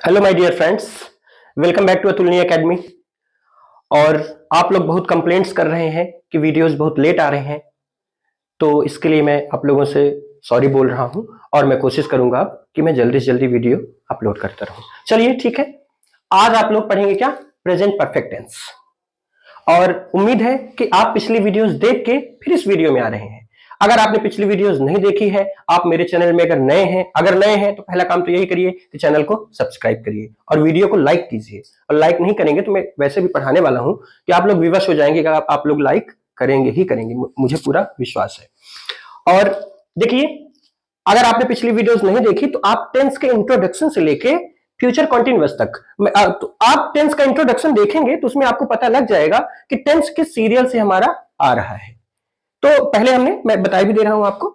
Hello my dear friends, welcome back to Atulniya academy. और आप लोग बहुत कंप्लेंट्स कर रहे हैं कि वीडियोस बहुत लेट आ रहे हैं, तो इसके लिए मैं आप लोगों से सॉरी बोल रहा हूं और मैं कोशिश करूंगा कि मैं जल्दी से जल्दी वीडियो अपलोड करता रहूं। चलिए ठीक है, आज आप लोग पढ़ेंगे क्या? Present perfect tense. और उम्मीद है कि आप पिछली वीडियोस देख के फिर इस वीडियो में आ रहे हैं। अगर आपने पिछली वीडियोस नहीं देखी है, आप मेरे चैनल में अगर नए हैं तो पहला काम तो यही करिए कि चैनल को सब्सक्राइब करिए और वीडियो को लाइक कीजिए। और लाइक नहीं करेंगे तो मैं वैसे भी पढ़ाने वाला हूं कि आप लोग विवश हो जाएंगे कि आप लोग लाइक करेंगे ही करेंगे, मुझे पूरा विश्वास है। और देखिए, अगर आपने पिछली वीडियोस नहीं देखी तो आप टेंस के इंट्रोडक्शन से लेके फ्यूचर कॉन्टिन्यूअस तक तो आप टेंस का इंट्रोडक्शन देखेंगे तो उसमें आपको पता लग जाएगा कि टेंस किस सीरियल से हमारा आ रहा है। तो पहले मैं बता भी दे रहा हूं आपको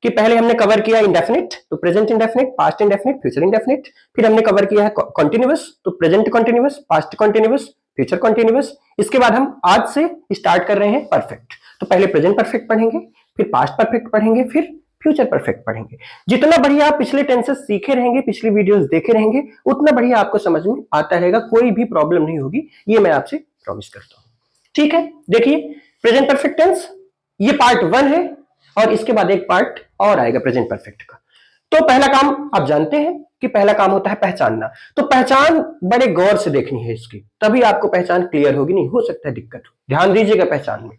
कि पहले हमने कवर किया इंडेफिनिट, तो present indefinite, past indefinite, future indefinite. फिर हमने कवर किया है कॉन्टिन्यूअस, तो present continuous, past continuous, future continuous. इसके बाद हम आज से स्टार्ट कर रहे हैं परफेक्ट। तो पहले प्रेजेंट परफेक्ट पढ़ेंगे, फिर पास्ट परफेक्ट पढ़ेंगे, फिर फ्यूचर परफेक्ट पढ़ेंगे। जितना बढ़िया आप पिछले टेंसेस सीखे रहेंगे, पिछली वीडियोस देखे रहेंगे, उतना बढ़िया आपको समझ में आता रहेगा, कोई भी प्रॉब्लम नहीं होगी, ये मैं आपसे प्रॉमिस करता हूं। ठीक है, देखिए प्रेजेंट परफेक्ट टेंस ये पार्ट 1 है और इसके बाद एक पार्ट और आएगा प्रेजेंट परफेक्ट का। तो पहला काम आप जानते हैं कि पहला काम होता है पहचानना। तो पहचान बड़े गौर से देखनी है इसकी, तभी आपको पहचान क्लियर होगी, नहीं हो सकता है दिक्कत। ध्यान दीजिएगा पहचान में।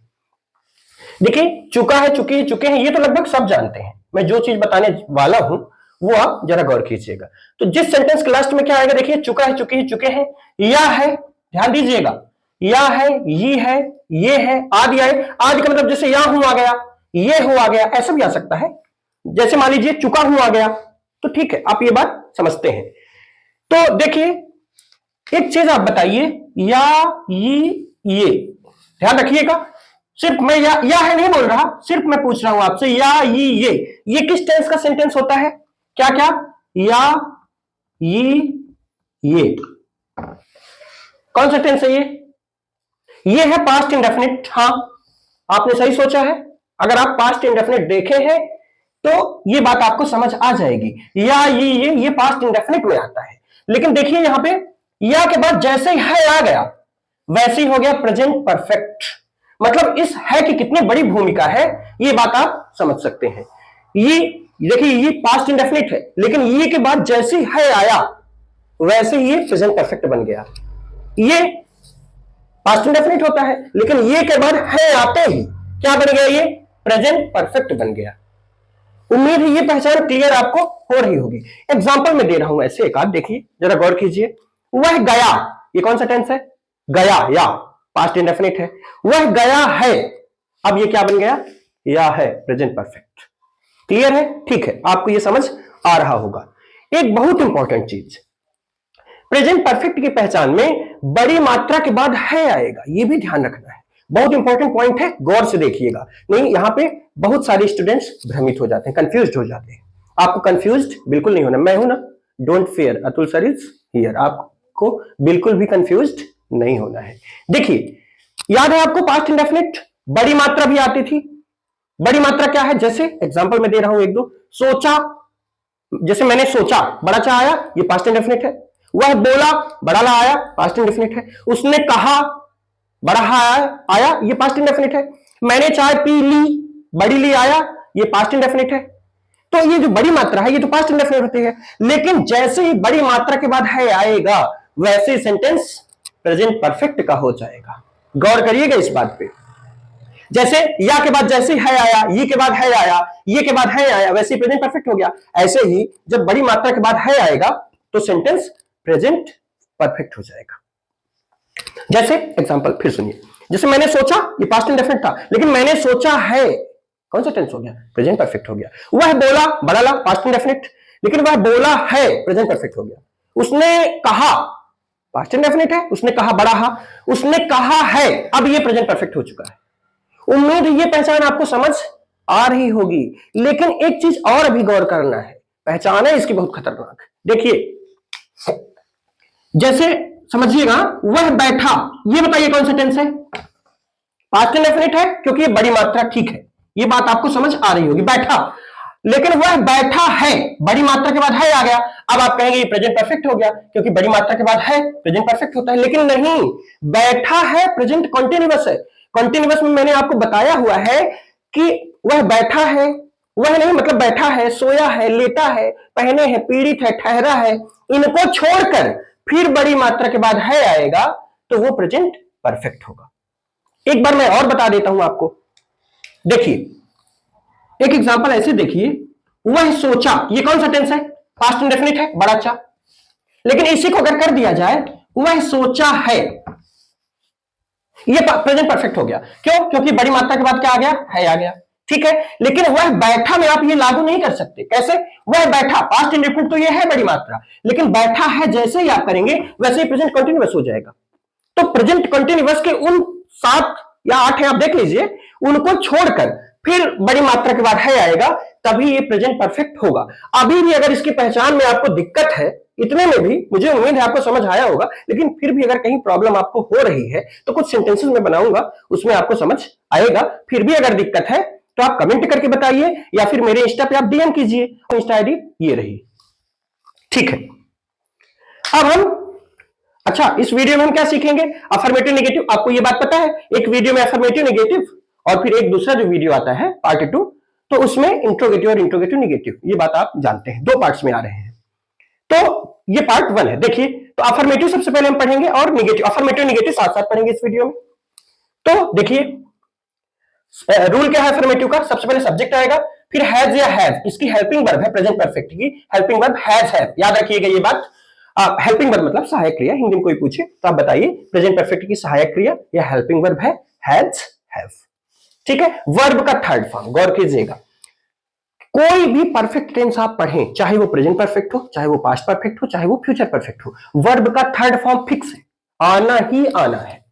देखिए, चुका है, चुकी है, चुके हैं, ये तो लगभग सब जानते हैं। मैं जो चीज बताने वाला हूं वो आप जरा गौर कीजिएगा। तो जिस सेंटेंस के लास्ट में क्या आएगा, देखिए, चुका है, चुकी है, चुके हैं, या है, ध्यान दीजिएगा, या है, ये है, आदि आए। आदि का मतलब जैसे या हूं आ गया, ये हो आ गया, ऐसा भी आ सकता है। जैसे मान लीजिए चुका हूं आ गया, तो ठीक है, आप ये बात समझते हैं। तो देखिए, एक चीज आप बताइए, या ये ध्यान रखिएगा। सिर्फ मैं या है नहीं बोल रहा, सिर्फ मैं पूछ रहा हूं आपसे, या ये किस टेंस का सेंटेंस होता है? क्या क्या? या ये कौन सा टेंस है? ये है पास्ट इंडेफिनिट। हाँ, आपने सही सोचा है। अगर आप पास्ट इंडेफिनिट देखे हैं तो ये बात आपको समझ आ जाएगी। या ये पास्ट इंडेफिनिट में आता है। लेकिन देखिए, यहां पे या के बाद जैसे ही है आ गया, वैसे ही हो गया प्रेजेंट परफेक्ट। मतलब इस है की कितनी बड़ी भूमिका है, ये बात आप समझ सकते हैं। ये देखिए, ये पास्ट इंडेफिनिट है, लेकिन ये के बाद जैसे ही है आया, वैसे ही ये प्रेजेंट परफेक्ट बन गया। ये पास्ट इंडेफिनिट होता है, लेकिन ये के बाद है आते ही क्या बन गया? ये प्रेजेंट परफेक्ट बन गया। उम्मीद है ये पहचान क्लियर आपको हो रही होगी। एग्जांपल में दे रहा हूं ऐसे एक आध, देखिए जरा गौर कीजिए। वह गया, ये कौन सा टेंस है? गया, या पास्ट इंडेफिनिट है। वह गया है, अब ये क्या बन गया? या है, प्रेजेंट परफेक्ट। क्लियर है? ठीक है, आपको ये समझ आ रहा होगा। एक बहुत इंपॉर्टेंट चीज, प्रेजेंट परफेक्ट की पहचान में बड़ी मात्रा के बाद है आएगा, ये भी ध्यान रखना है। बहुत इंपॉर्टेंट पॉइंट है, गौर से देखिएगा। नहीं, यहां पे बहुत सारे स्टूडेंट्स भ्रमित हो जाते हैं, कंफ्यूज हो जाते हैं। आपको कंफ्यूज बिल्कुल नहीं होना, मैं हूं ना, don't fear, Atul sir is here. आपको बिल्कुल भी कंफ्यूज नहीं होना है। देखिए, याद है आपको पास्ट इंडेफिनिट बड़ी मात्रा भी आती थी। बड़ी मात्रा क्या है? जैसे एग्जांपल में दे रहा हूं एक दो। सोचा, जैसे मैंने सोचा, बड़ा चा आया, ये पास्ट इंडेफिनिट है। वह बोला, बड़ा ला आया, पास्ट इंडेफिनिट है। उसने कहा, बड़ा आया, ये पास्ट इंडेफिनिट है। मैंने चाय पी ली, बड़ी ली आया, ये पास्ट इंडेफिनिट है। तो ये जो बड़ी मात्रा है, ये तो पास्ट इंडेफिनिट होती है। लेकिन जैसे ही बड़ी मात्रा के बाद है आएगा, वैसे ही सेंटेंस प्रेजेंट परफेक्ट का हो जाएगा। गौर करिएगा इस बात पे। जैसे या के बाद जैसे है आया, ये के बाद है आया, ये के बाद है आया, वैसे ही प्रेजेंट परफेक्ट हो गया। ऐसे ही जब बड़ी मात्रा के बाद है आएगा तो सेंटेंस प्रेजेंट परफेक्ट हो जाएगा। जैसे एग्जांपल फिर सुनिए, जैसे मैंने सोचा, ये पास्ट इंडेफिनिट था, लेकिन मैंने सोचा है, कौन सा टेंस हो गया? प्रेजेंट परफेक्ट हो गया। वह बोला, बड़ा ला, पास्ट इंडेफिनिट, लेकिन वह बोला है, प्रेजेंट परफेक्ट हो गया। उसने कहा, पास्ट इंडेफिनिट है, उसने कहा, बड़ा हा, उसने कहा है, अब ये प्रेजेंट परफेक्ट हो चुका है। उम्मीद ये पहचान आपको समझ आ रही होगी। लेकिन एक चीज और अभी गौर करना है, पहचान है इसकी बहुत खतरनाक। देखिए, जैसे समझिएगा, वह बैठा, ये बताइए कौन सा टेंस है? पास्ट इंडेफिनिट है, क्योंकि ये बड़ी मात्रा, ठीक है, ये बात आपको समझ आ रही होगी। बैठा, लेकिन वह बैठा है, बड़ी मात्रा के बाद है आ गया। अब आप कहेंगे ये प्रेजेंट परफेक्ट हो गया, क्योंकि बड़ी मात्रा के बाद है प्रेजेंट परफेक्ट होता है। लेकिन नहीं, बैठा है प्रेजेंट कॉन्टिन्यूअस है। कॉन्टिन्यूअस में मैंने आपको बताया हुआ है कि वह बैठा है, वह नहीं मतलब बैठा है, सोया है, लेटा है, पहने हैं, पीड़ित है, ठहरा है, इनको छोड़कर फिर बड़ी मात्रा के बाद है आएगा तो वो प्रेजेंट परफेक्ट होगा। एक बार मैं और बता देता हूं आपको, देखिए एक एग्जांपल ऐसे देखिए, वह सोचा, ये कौन सा टेंस है? पास्ट इंडेफिनिट है, बड़ा अच्छा। लेकिन इसी को अगर कर दिया जाए वह सोचा है, ये प्रेजेंट परफेक्ट हो गया। क्यों? क्योंकि बड़ी मात्रा के बाद क्या आ गया? है आ गया, ठीक है। लेकिन वह बैठा में आप ये लागू नहीं कर सकते। कैसे? वह बैठा, पास्ट इंडेफिनिट तो ये है बड़ी मात्रा, लेकिन बैठा है जैसे ही आप करेंगे वैसे ही प्रेजेंट कंटिन्यूअस हो जाएगा। तो प्रेजेंट कंटिन्यूअस के उन 7 या 8 है, आप देख लीजिए, उनको छोड़कर फिर बड़ी मात्रा के बाद है आएगा, तभी ये प्रेजेंट परफेक्ट होगा। अभी भी अगर इसकी पहचान में आपको दिक्कत है, इतने में भी मुझे उम्मीद है आपको समझ आया होगा, लेकिन फिर भी अगर कहीं प्रॉब्लम आपको हो रही है तो कुछ सेंटेंसेस में बनाऊंगा, उसमें आपको समझ आएगा। फिर भी अगर दिक्कत है तो आप कमेंट करके बताइए, या फिर मेरे इंस्टा पे आप डीएम कीजिए, इंस्टा आईडी ये रही, ठीक है। अब हम, अच्छा, इस वीडियो में हम क्या सीखेंगे? Affirmative negative. आपको ये बात पता है, एक वीडियो में अफर्मेटिव नेगेटिव और फिर एक दूसरा जो वीडियो आता है पार्ट 2, तो उसमें इंट्रोगेटिव और इंट्रोगेटिव नेगेटिव, ये बात आप जानते हैं, 2 पार्ट्स में आ रहे हैं। तो ये पार्ट 1 है। देखिए, तो अफर्मेटिव सबसे पहले हम पढ़ेंगे और नेगेटिव, अफर्मेटिव नेगेटिव साथ साथ पढ़ेंगे इस वीडियो में। तो देखिए, रूल क्या है अफर्मेटिव का? सबसे पहले सब्जेक्ट आएगा, फिर हैज या हैव, इसकी हेल्पिंग वर्ब है प्रेजेंट परफेक्ट की, हेल्पिंग वर्ब हैज हैव, याद रखिएगा ये बात। हेल्पिंग वर्ब मतलब सहायक क्रिया, हिंदी में कोई पूछे तो आप बताइए प्रेजेंट परफेक्ट की सहायक क्रिया या हेल्पिंग वर्ब है हैज हैव, ठीक है। वर्ब का थर्ड फॉर्म गौर कीजिएगा, कोई भी परफेक्ट टेंस आप पढ़ें, चाहे वो प्रेजेंट परफेक्ट हो, चाहे वो पास्ट परफेक्ट हो, चाहे वो फ्यूचर परफेक्ट हो, वर्ब का थर्ड फॉर्म फिक्स है, आना ही आना है।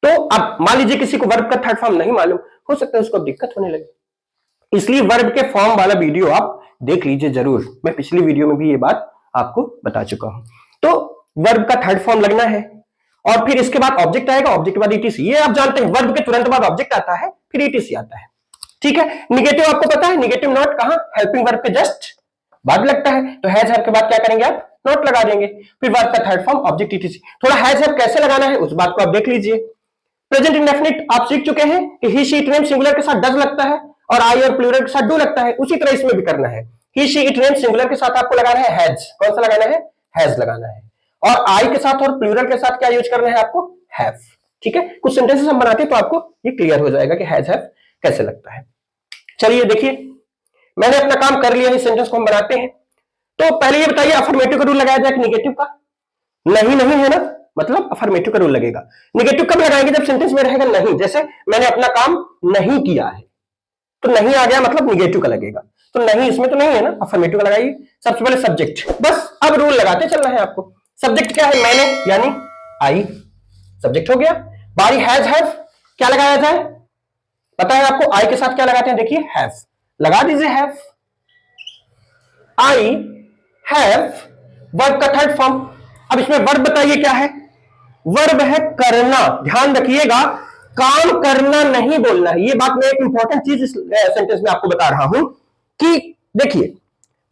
तो अब मान लीजिए किसी को वर्ब का थर्ड फॉर्म नहीं मालूम, हो सकता है उसको दिक्कत होने लगे, इसलिए वर्ब के फॉर्म वाला वीडियो आप देख लीजिए जरूर, मैं पिछली वीडियो में भी ये बात आपको बता चुका हूं। तो वर्ब का थर्ड फॉर्म लगना है, और फिर इसके बाद ऑब्जेक्ट आएगा, ऑब्जेक्ट के बाद ईटीसी, ये आप जानते हैं, वर्ब के तुरंत बाद ऑब्जेक्ट आता है, फिर ईटीसी आता है, ठीक है। नेगेटिव आपको पता है, नेगेटिव नॉट कहां? हेल्पिंग वर्ब के जस्ट बाद लगता है, तो हैज हैव के बाद क्या करेंगे आप? नॉट लगा देंगे, फिर वर्ब का थर्ड फॉर्म ऑब्जेक्ट ईटीसी। थोड़ा हैज हैव कैसे लगाना है उस बात को आप देख लीजिए। प्रेजेंट इंडेफिनिट आप सीख चुके हैं कि ही शी इट नेम सिंगुलर के साथ डज लगता है और आई और प्लूरल के साथ डू लगता है, उसी तरह इसमें भी करना है। ही शी इट नेम सिंगुलर के साथ आपको लगाना है हैज, कौन सा लगाना है? हैज लगाना है, और आई के साथ और प्लूरल के साथ क्या यूज करना है आपको? हैव, ठीक है। कुछ सेंटेंसेस हम बनाते हैं तो आपको ये क्लियर हो जाएगा कि हैज हैव कैसे लगता है। चलिए देखिए, मैंने अपना काम कर लिया, इस सेंटेंस को हम बनाते हैं। तो पहले ये बताइए, अफर्मेटिव का रूल लगाया जाए कि नेगेटिव का? नहीं नहीं है ना, मतलब अफर्मेटिव का रूल लगेगा। नेगेटिव कब लगाएंगे? जब सेंटेंस में रहेगा नहीं, जैसे मैंने अपना काम नहीं किया है, तो नहीं आ गया मतलब नेगेटिव का लगेगा, तो नहीं इसमें तो नहीं है ना, अफर्मेटिव का लगाइए। सबसे पहले सब्जेक्ट, बस अब रूल लगाते चलना है आपको। सब्जेक्ट क्या है? मैंने यानी आई, सब्जेक्ट हो गया। बारी हैज हैव, क्या लगाया जाए? पता है आपको, आई के साथ क्या लगाते हैं? देखिए हैव, लगा दीजिए हैव। आई हैव, वर्ब का थर्ड फॉर्म। अब इसमें वर्ब बताइए क्या है? वर्ब है करना, ध्यान रखिएगा, काम करना नहीं बोलना है। ये बात मैं एक इंपॉर्टेंट चीज इस सेंटेंस में आपको बता रहा हूं कि देखिए,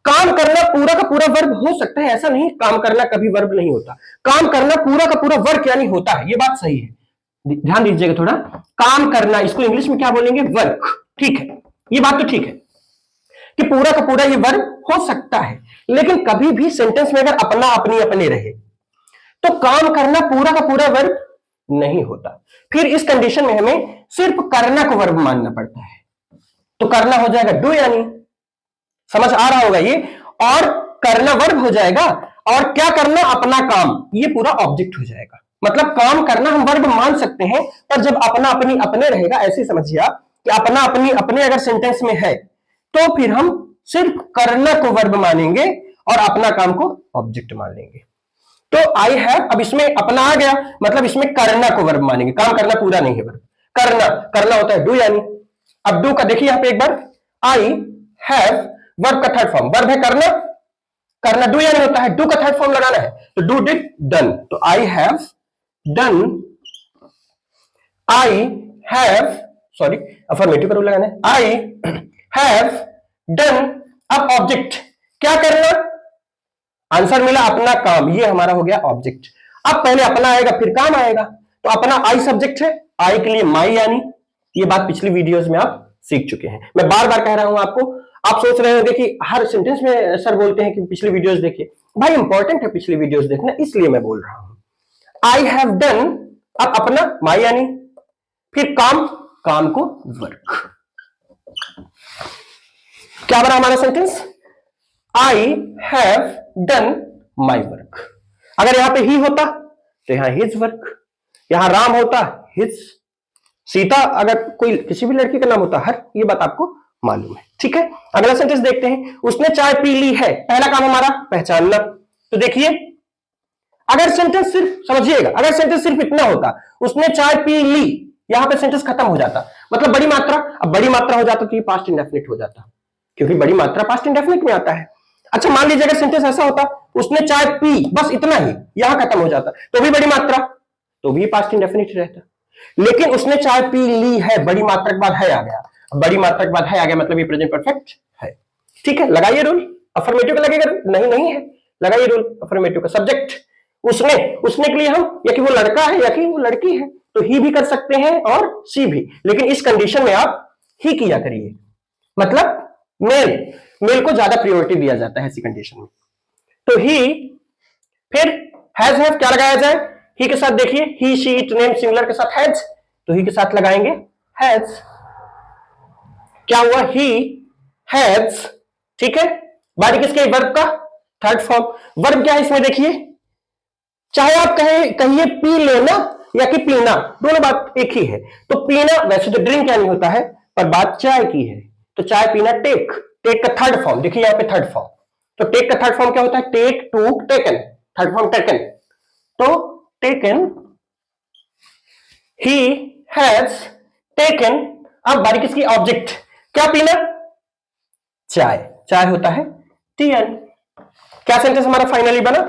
काम करना पूरा का पूरा वर्ब हो सकता है, ऐसा नहीं काम करना कभी वर्ब नहीं होता, काम करना पूरा का पूरा वर्क यानी होता है, ये बात सही है, ध्यान दीजिएगा थोड़ा। काम करना, इसको इंग्लिश में क्या बोलेंगे? वर्क, ठीक है, ये बात तो ठीक है कि पूरा का पूरा ये वर्ब हो सकता है, लेकिन कभी भी सेंटेंस में अगर अपना अपनी अपने रहे तो काम करना पूरा का पूरा वर्ब नहीं होता। फिर इस कंडीशन में हमें सिर्फ करना को वर्ब मानना पड़ता है, तो करना हो जाएगा डू, यानी समझ आ रहा होगा ये, और करना वर्ब हो जाएगा, और क्या करना? अपना काम, ये पूरा ऑब्जेक्ट हो जाएगा। मतलब काम करना हम वर्ब मान सकते हैं, पर जब अपना अपनी अपने रहेगा, ऐसे समझिए आप कि अपना अपनी अपने अगर सेंटेंस में है तो फिर हम सिर्फ करना को वर्ब मानेंगे और अपना काम को ऑब्जेक्ट मान लेंगे। तो आई हैव, अब इसमें अपना आ गया, मतलब इसमें करना को वर्ब मानेंगे, काम करना पूरा नहीं है वर्ब, करना करना होता है डू, यानी अब डू का देखिए यहां पे एक बार, आई हैव वर्ब का थर्ड फॉर्म, वर्ब है करना, करना डू यानी होता है, डू का थर्ड फॉर्म लगाना है, तो डू डिड डन, तो I have done, I have, sorry affirmative का रूल लगाना है, आई हैव डन अब ऑब्जेक्ट क्या करना, आंसर मिला अपना काम, ये हमारा हो गया ऑब्जेक्ट। अब पहले अपना आएगा फिर काम आएगा, तो अपना आई सब्जेक्ट है, आई के लिए माई यानी, ये बात पिछली वीडियोस में आप सीख चुके हैं, मैं बार बार कह रहा हूं आपको। आप सोच रहे होंगे कि हर सेंटेंस में सर बोलते हैं कि पिछली वीडियोस देखिए, भाई इंपॉर्टेंट है पिछली वीडियोस देखना, इसलिए मैं बोल रहा हूं। आई हैव डन, अब अपना माई यानी, फिर काम, काम को वर्क। क्या बना हमारा sentence, I have done my work. अगर यहां पे ही होता तो यहां हिज वर्क, यहां राम होता हिज, सीता अगर कोई किसी भी लड़की का नाम होता हर, ये बात आपको मालूम है, ठीक है। अगला सेंटेंस देखते हैं, उसने चाय पी ली है, पहला काम हमारा पहचानना। तो देखिए अगर सेंटेंस सिर्फ, समझिएगा, अगर सेंटेंस सिर्फ इतना होता, उसने चाय पी ली, यहां पे सेंटेंस खत्म हो जाता, मतलब बड़ी मात्रा, अब बड़ी मात्रा हो जाता तो ये पास्ट इंडेफिनिट हो जाता, क्योंकि बड़ी मात्रा पास्ट इंडेफिनिट में आता है। अच्छा मान लीजिए अगर सेंटेंस ऐसा होता, उसने चाय पी, बस इतना ही, यहां खत्म हो जाता, तो भी बड़ी मात्रा, तो भी पास्ट इंडेफिनिट रहता। लेकिन उसने चाय पी ली है, बड़ी मात्रा के बाद है आ गया, बड़ी मात्रा के बाद है आ गया, मतलब ये प्रेजेंट परफेक्ट है, ठीक है। लगाइए रूल, अफर्मेटिव का लगेगा, नहीं नहीं है, लगाइए रूल अफर्मेटिव का। सब्जेक्ट उसने, उसने के लिए हम या कि वो लड़का है या कि वो लड़की है, तो ही भी कर सकते हैं और सी भी, लेकिन इस कंडीशन में आप ही किया करिए, मतलब मेल, मेल को ज्यादा प्रायोरिटी दिया जाता है ऐसी कंडीशन में। तो ही, फिर हैज हैव क्या लगाया जाए, ही के साथ देखिए, ही शी इट नेम सिंगुलर के साथ हैज, तो ही के साथ लगाएंगे हैज। क्या हुआ, ही हैज, ठीक है। बारी किसके, वर्ब का थर्ड फॉर्म। वर्ब क्या है इसमें देखिए, चाहे आप कहिए पी लेना या कि पीना, दोनों बात एक ही है। तो पीना वैसे तो ड्रिंक क्या नहीं होता है, पर बात चाय की है, तो चाय पीना टेक, टेक का थर्ड फॉर्म देखिए यहां पे थर्ड फॉर्म, तो टेक का थर्ड फॉर्म क्या होता है, take, took, taken, third form taken, तो टेकन, ही हैज टेकन। अब बारी किसकी, ऑब्जेक्ट, क्या पीना, चाय, चाय होता है टीएन। क्या सेंटेंस हमारा फाइनली बना,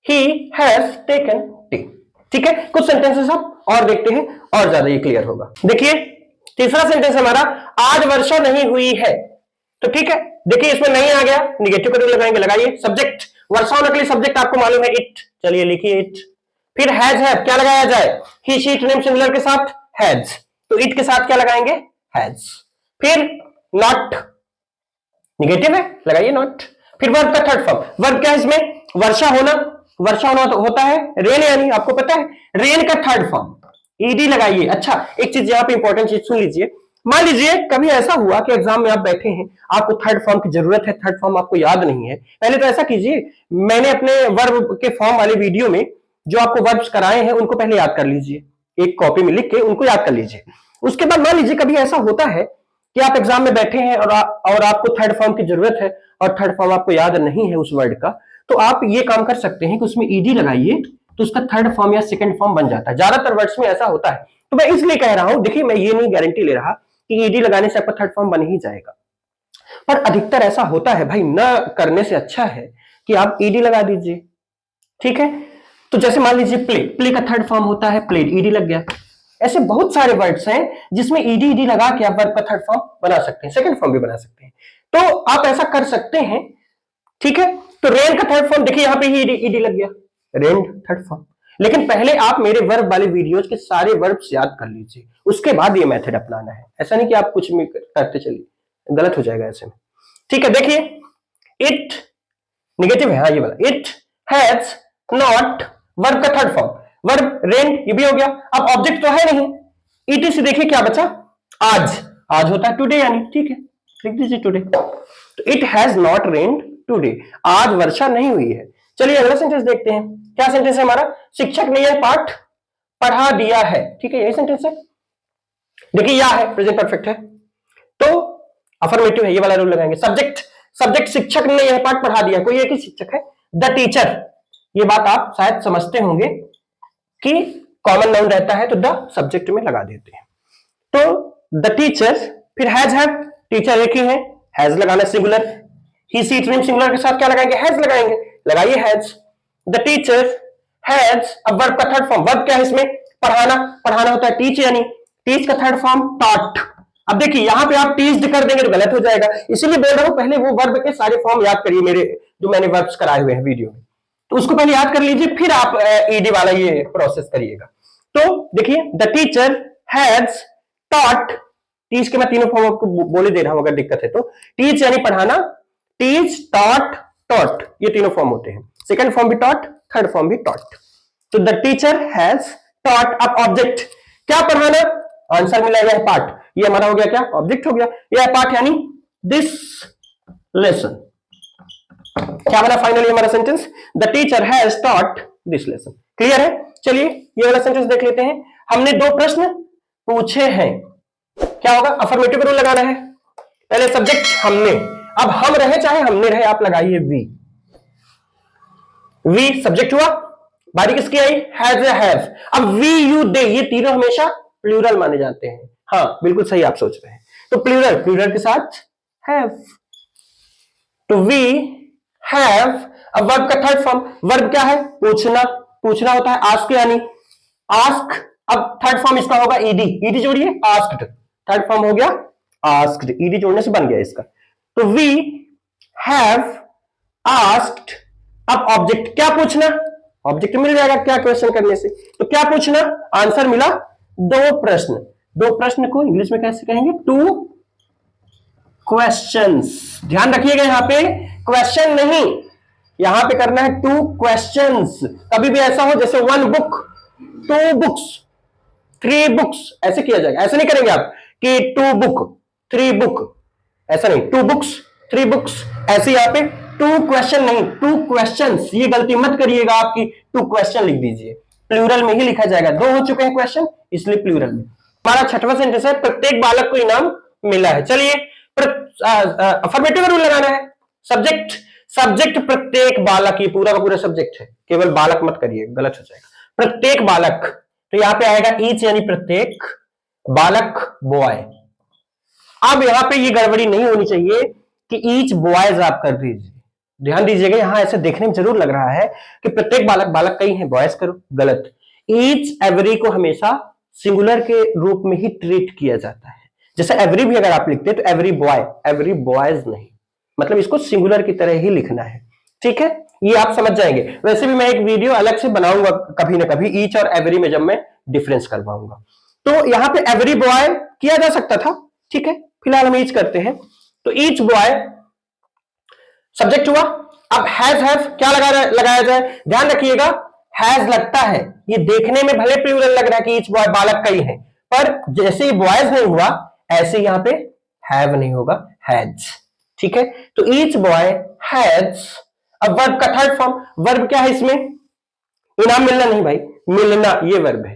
ही हैज टेकन टी, ठीक है। कुछ सेंटेंसेस आप और देखते हैं और ज्यादा ये क्लियर होगा। देखिए तीसरा सेंटेंस हमारा, आज वर्षा नहीं हुई है, तो ठीक है, देखिए इसमें नहीं आ गया, निगेटिव का लगाएंगे, लगाइए सब्जेक्ट, वर्षा होने के लिए सब्जेक्ट आपको मालूम है इट, चलिए लिखिए इट। फिर हैज है, क्या लगाया जाए, ही शी इट नेम सिंगुलर के साथ हैज, तो इट के साथ क्या लगाएंगे हैज। फिर नॉट, निगेटिव है, लगाइए नॉट। फिर वर्ब का थर्ड फॉर्म, वर्ब क्या है इसमें, वर्षा होना, वर्षा होना तो होता है रेन, यानी आपको पता है रेन का थर्ड फॉर्म ईडी लगाइए। अच्छा एक चीज यहाँ पे इंपॉर्टेंट चीज सुन लीजिए, मान लीजिए कभी ऐसा हुआ कि एग्जाम में आप बैठे हैं, आपको थर्ड फॉर्म की जरूरत है, थर्ड फॉर्म आपको याद नहीं है, पहले तो ऐसा कीजिए, मैंने अपने वर्ब के फॉर्म वाले वीडियो में जो आपको वर्ब्स कराए हैं उनको पहले याद कर लीजिए, एक कॉपी में लिख के उनको याद कर लीजिए। उसके बाद मान लीजिए कभी ऐसा होता है कि आप एग्जाम में बैठे हैं और आपको थर्ड फॉर्म की जरूरत है और थर्ड फॉर्म आपको याद नहीं है उस वर्ड का, तो आप ये काम कर सकते हैं कि उसमें ईडी लगाइए, तो उसका थर्ड फॉर्म या सेकंड फॉर्म बन जाता है। ज्यादातर वर्ड्स में ऐसा होता है, तो मैं इसलिए कह रहा हूं, देखिए मैं ये नहीं गारंटी ले रहा कि ईडी लगाने से आपका थर्ड फॉर्म बन ही जाएगा, पर अधिकतर ऐसा होता है भाई, न करने से अच्छा है कि आप ईडी लगा दीजिए, ठीक है। तो जैसे मान लीजिए प्ले, प्ले का थर्ड फॉर्म होता है प्लेड, ईडी लग गया। ऐसे बहुत सारे वर्ड्स हैं जिसमें ईडी ईडी लगा के आप वर्ब का थर्ड फॉर्म बना सकते हैं, सेकंड फॉर्म भी बना सकते हैं, तो आप ऐसा कर सकते हैं, ठीक है। तो रेन का थर्ड फॉर्म देखिए, यहां पे ही ईडी लग गया, रेन थर्ड फॉर्म। लेकिन पहले आप मेरे वर्ब वाले वीडियोस के सारे वर्ब्स याद कर लीजिए, उसके बाद ये मेथड अपनाना है, ऐसा नहीं कि आप कुछ भी करते चलिए, गलत हो जाएगा ऐसे में, ठीक है। देखिए इट, निगेटिव है, हाँ ये वाला, इट हैज नॉट, वर्ब का थर्ड फॉर्म, वर्ब रेन, ये भी हो गया। अब ऑब्जेक्ट तो है नहीं, ईटी से देखिए क्या बचा, आज, आज होता है टुडे यानी, ठीक है, लिख दीजिए टुडे। तो it has not rained today, आज वर्षा नहीं हुई है। चलिए अगला सेंटेंस देखते हैं, क्या सेंटेंस है हमारा, शिक्षक ने यह पाठ पढ़ा दिया है, ठीक है, यही सेंटेंस है। देखिए या है, प्रेजेंट परफेक्ट है, तो अफर्मेटिव है, ये वाला रूल लगाएंगे। सब्जेक्ट, सब्जेक्ट शिक्षक ने यह पाठ पढ़ा दिया, कोई एक ही शिक्षक है, द टीचर, ये बात आप शायद समझते होंगे कि कॉमन नाउन रहता है तो द सब्जेक्ट में लगा देते हैं। तो द टीचर, फिर हैज हैव, टीचर एक ही है, हैज लगाना singular, he see it name singular के साथ क्या लगाएंगे, हैज लगाएंगे, लगाइए हैज। द टीचर हैज, अब वर्ब का थर्ड फॉर्म, वर्ब क्या है इसमें, पढ़ाना, पढ़ाना होता है टीच, यानी टीच का थर्ड फॉर्म टॉट, अब देखिए यहां पे आप टीज्ड कर देंगे तो गलत हो जाएगा, इसीलिए बोल रहा हूं पहले वो वर्ब के सारे फॉर्म याद करिए, मेरे जो मैंने वर्ब्स कराए हुए हैं वीडियो में, तो उसको पहले याद कर लीजिए, फिर आप ईडी वाला ये प्रोसेस करिएगा। तो देखिए the teacher has taught, teach के मैं तीनों फॉर्म आपको बोले दे रहा हूं, अगर दिक्कत है तो। टीच यानी पढ़ाना, टीच, टॉट, टॉट, ये तीनों फॉर्म होते हैं। सेकंड फॉर्म भी टॉट, थर्ड फॉर्म भी टॉट। तो द टीचर हैज टॉट। अब ऑब्जेक्ट क्या पढ़ाना, आंसर मिला, यह पाठ, ये हमारा हो गया क्या, ऑब्जेक्ट हो गया। यह पाठ यानी दिस लेसन। क्या बना फाइनली हमारा sentence, the teacher has taught this lesson. Clear है? चलिए ये वाला सेंटेंस देख लेते हैं। हमने दो प्रश्न पूछे हैं, क्या होगा, अफर्मेटिव रूल लगाना है। पहले सब्जेक्ट हमने, अब हम रहे चाहे हमने रहे, आप लगाइए वी। वी सब्जेक्ट हुआ, बारी किसकी आई, हैज या हैव। अब वी, यू, दे, ये तीनों हमेशा प्लूरल माने जाते हैं। हाँ बिल्कुल सही आप सोच रहे हैं, तो प्लूरल, प्लूरल के साथ हैव। तो वी हैव। अब वर्ब का थर्ड फॉर्म, वर्ब क्या है, पूछना, पूछना होता है आस्क यानी आस्क। अब थर्ड फॉर्म इसका होगा ईडी, ईडी जोड़िए, आस्क्ड, थर्ड फॉर्म हो गया आस्क्ड, ईडी जोड़ने से बन गया इसका। तो वी हैव आस्क्ड। अब ऑब्जेक्ट, क्या पूछना, ऑब्जेक्ट मिल जाएगा क्या क्वेश्चन करने से, तो क्या पूछना, आंसर मिला दो प्रश्न। दो प्रश्न को इंग्लिश में कैसे कहेंगे, टू क्वेश्चंस। ध्यान रखिएगा यहां पे क्वेश्चन नहीं, यहां पे करना है टू क्वेश्चंस। कभी भी ऐसा हो जैसे one book, two books, three books, ऐसे किया जाएगा। ऐसे नहीं करेंगे आप कि टू बुक, थ्री बुक, ऐसा नहीं, टू बुक्स, थ्री बुक्स, ऐसे यहां पे टू क्वेश्चन नहीं, टू क्वेश्चंस। ये गलती मत करिएगा आपकी, टू क्वेश्चन लिख दीजिए, प्लूरल में ही लिखा जाएगा, दो हो चुके हैं क्वेश्चन इसलिए प्लूरल में। हमारा छठवां सेंटेंस है, प्रत्येक बालक को इनाम मिला है। चलिए अफर्मेटिव रूल लगाना है। सब्जेक्ट, सब्जेक्ट प्रत्येक बालक, ये पूरा का पूरा सब्जेक्ट है, केवल बालक मत करिए, गलत हो जाएगा। प्रत्येक बालक, तो यहां पे आएगा ईच यानी प्रत्येक, बालक बॉय। अब यहां पे ये गड़बड़ी नहीं होनी चाहिए कि ईच बॉयज आप कर दीजिए, ध्यान दीजिएगा, यहां ऐसे देखने में जरूर लग रहा है कि प्रत्येक बालक, बालक कई हैं, बॉयज करो, गलत। ईच एवरी को हमेशा सिंगुलर के रूप में ही ट्रीट किया जाता है। जैसे एवरी भी अगर आप लिखते हैं तो एवरी बॉय, एवरी बॉयज नहीं, मतलब इसको सिंगुलर की तरह ही लिखना है, ठीक है, ये आप समझ जाएंगे। वैसे भी मैं एक वीडियो अलग से बनाऊंगा कभी ना कभी ईच और एवरी में, जब मैं डिफरेंस करवाऊंगा। तो यहां पे एवरी बॉय किया जा सकता था, ठीक है, फिलहाल हम ईच करते हैं। तो ईच बॉय सब्जेक्ट हुआ। अब हैज हैव क्या लगाया जाए, ध्यान रखिएगा, हैज लगता है, ये देखने में भले प्लूरल लग रहा है कि ईच बॉय, बालक कई हैं, पर जैसे ही बॉयज नहीं हुआ ऐसे यहां पे हैव नहीं होगा, हैज, ठीक है। तो ईच बॉय हैज। अब वर्ब का थर्ड फॉर्म, वर्ब क्या है इसमें, इनाम मिलना नहीं भाई, मिलना, ये वर्ब है।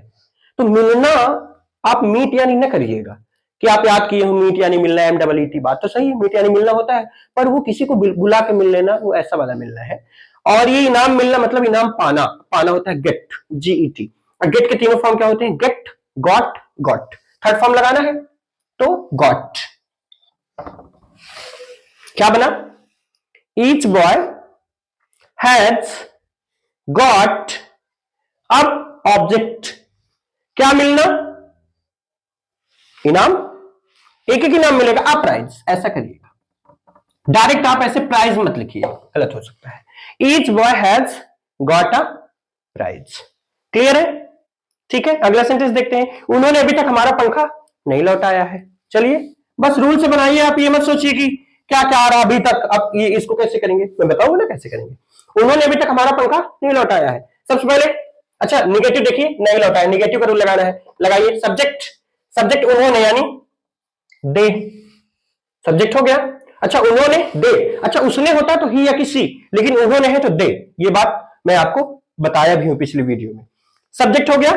तो मिलना आप मीट यानी ना करिएगा कि आप याद किए हो मीट यानी मिलना, MEET, बात तो सही है, मीट यानी मिलना होता है, पर वो किसी को बुला के मिल लेना, वो ऐसा वाला मिलना है। और ये इनाम मिलना मतलब इनाम पाना, पाना होता है गेट, GET। और गेट के तीनों फॉर्म क्या होते हैं, get, got, got. Third form लगाना है तो गॉट। क्या बना, ईच बॉय हैज गॉट। अब ऑब्जेक्ट, क्या मिलना, इनाम, एक एक इनाम मिलेगा, आप प्राइज, ऐसा करिएगा। डायरेक्ट आप ऐसे प्राइज मत लिखिए, गलत हो सकता है। Each boy has got a prize. Clear है? ठीक है, अगला सेंटेंस देखते हैं। उन्होंने अभी तक हमारा पंखा नहीं लौटाया है। चलिए बस रूल से बनाइए, आप ये मत सोचिए कि क्या क्या आ रहा अभी तक, अब ये इसको कैसे करेंगे, मैं बताऊंगा ना कैसे करेंगे। उन्होंने अभी तक हमारा पंखा नहीं लौटाया है, सबसे पहले। अच्छा निगेटिव देखिए, नहीं लौटाया, निगेटिव का रूल लगाना है, लगाइए। सब्जेक्ट, सब्जेक्ट उन्होंने यानी दे, सब्जेक्ट हो गया। अच्छा उन्होंने, दे, अच्छा उसने होता तो ही या कि सी, लेकिन उन्होंने है तो दे, ये बात मैं आपको बताया भी हूं पिछली वीडियो में। सब्जेक्ट हो गया,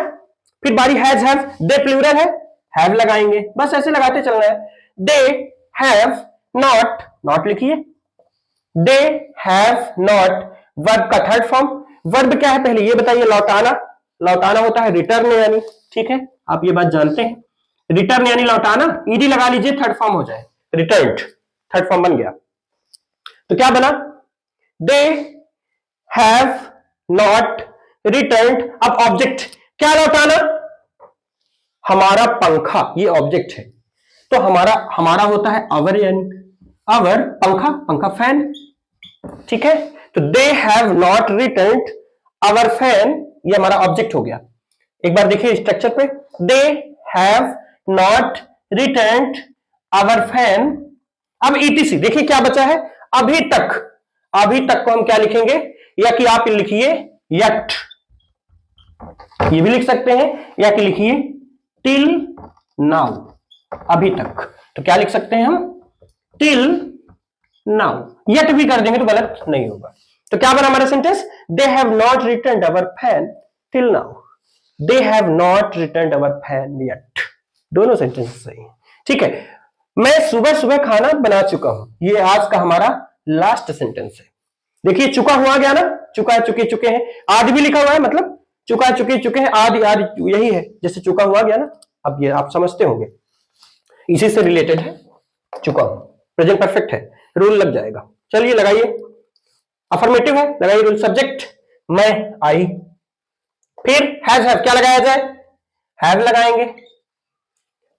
फिर बारी हैज हैव, दे प्लूरल है, हैव लगाएंगे, बस ऐसे लगाते चलना है। दे हैव नॉट, नॉट लिखिए, दे हैव नॉट। वर्ब का थर्ड फॉर्म, वर्ब क्या है पहले ये बताइए, लौटाना, लौटाना होता है रिटर्न यानी, ठीक है, आप ये बात जानते हैं, रिटर्न यानी लौटाना, ईडी लगा लीजिए, थर्ड फॉर्म हो जाए, रिटर्न्ड, थर्ड फॉर्म बन गया। तो क्या बना, दे हैव नॉट रिटर्न्ड। अब ऑब्जेक्ट, क्या लौटाना, हमारा पंखा, ये ऑब्जेक्ट है, तो हमारा होता है आवर, यानी आवर पंखा फैन, ठीक है। तो they have not return our fan, ये हमारा ऑब्जेक्ट हो गया। एक बार देखिए स्ट्रक्चर पे, they have not return our fan. अब ईटीसी देखिए क्या बचा है, अभी तक को हम क्या लिखेंगे, या कि आप लिखिए यट, ये भी लिख सकते हैं, या कि लिखिए टिल नाउ, अभी तक। तो क्या लिख सकते हैं हम, टिल नाउ। यट भी कर देंगे तो गलत नहीं होगा। तो क्या बना हमारा sentence, they have not return our fan till now, they have not return our fan yet. दोनों सेंटेंस सही है, ठीक है। मैं सुबह सुबह खाना बना चुका हूं, ये आज का हमारा लास्ट सेंटेंस है। देखिए चुका हुआ गया ना, चुका है, चुके हैं, आज भी लिखा हुआ है, मतलब चुका है, चुके हैं, आदि यही है, जैसे चुका हुआ गया ना। अब ये आप समझते होंगे, इसी से रिलेटेड है, चुका हूं, प्रेजेंट परफेक्ट है, रूल लग जाएगा। चलिए लगाइए, अफर्मेटिव है, लगाइए रूल। सब्जेक्ट मैं, आई, फिर हैव क्या लगाया जाए, हैव लगाएंगे,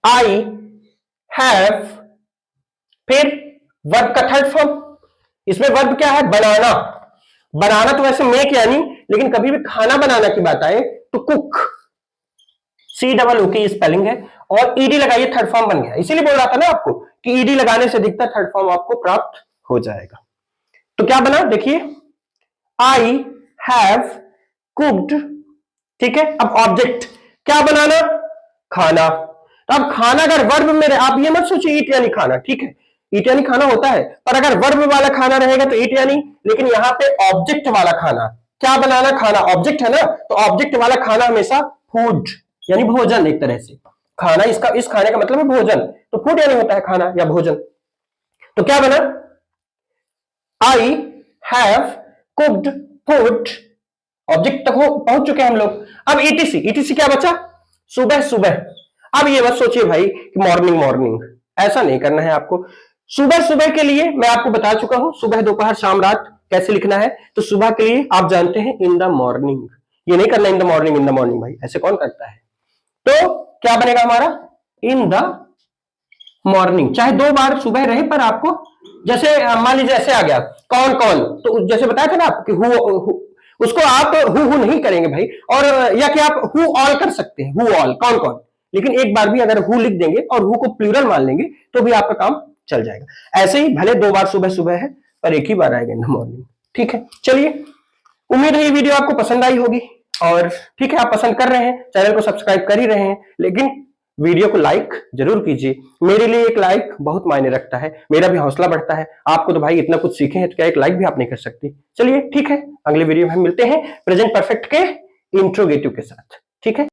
आई हैव, फिर वर्ब का थर्ड फॉर्म, इसमें वर्ब क्या है, बनाना तो वैसे मेक यानी, लेकिन कभी भी खाना बनाना की बात आए तो कुक, COOK स्पेलिंग है, और ईडी लगाइए, थर्ड फॉर्म बन गया। इसीलिए बोल रहा था ना आपको कि ईडी लगाने से दिखता थर्ड फॉर्म आपको प्राप्त हो जाएगा। तो क्या बना देखिए, आई हैव कुक्ड, ठीक है। अब ऑब्जेक्ट क्या बनाना, खाना। तो अब खाना अगर वर्ब में, आप ये मत सोचिए ईट यानी खाना, ठीक है, ईट यानी खाना होता है, पर अगर वर्ब वाला खाना रहेगा तो ईट यानी, लेकिन यहां पे ऑब्जेक्ट वाला खाना, क्या बनाना, खाना, ऑब्जेक्ट है ना, तो ऑब्जेक्ट वाला खाना हमेशा फूड यानी भोजन, एक तरह से खाना, इस खाने का मतलब है भोजन, तो फूड यानी होता है खाना या भोजन। तो क्या बना, I have cooked food, object तक पहुंच चुके हैं हम लोग। अब ईटीसी क्या बचा, सुबह। अब ये मत सोचिए भाई कि मॉर्निंग, ऐसा नहीं करना है आपको। सुबह के लिए मैं आपको बता चुका हूं, सुबह, दोपहर, शाम, रात कैसे लिखना है। तो सुबह के लिए आप जानते हैं इन द मॉर्निंग, ये नहीं करना इन द मॉर्निंग भाई, ऐसे कौन करता है। तो क्या बनेगा हमारा, इन द मॉर्निंग, चाहे 2 बार सुबह रहे, पर आपको जैसे मान लीजिए ऐसे आ गया कौन, तो जैसे बताया था ना आप कि उसको आप हु नहीं करेंगे भाई, और या कि आप हु ऑल कर सकते हैं, हु ऑल, कौन, लेकिन एक बार भी अगर हु लिख देंगे और हु को प्लूरल मान लेंगे तो भी आपका काम चल जाएगा। ऐसे ही भले 2 बार सुबह है, पर एक ही बार आएगा इन द मॉर्निंग, ठीक है। चलिए, उम्मीद है ये वीडियो आपको पसंद आई होगी, और ठीक है, आप पसंद कर रहे हैं, चैनल को सब्सक्राइब कर ही रहे हैं, लेकिन वीडियो को लाइक जरूर कीजिए। मेरे लिए एक लाइक बहुत मायने रखता है, मेरा भी हौसला बढ़ता है। आपको तो भाई इतना कुछ सीखे हैं, तो क्या एक लाइक भी आप नहीं कर सकते। चलिए ठीक है, अगले वीडियो में हम मिलते हैं प्रेजेंट परफेक्ट के इंट्रोगेटिव के साथ, ठीक है।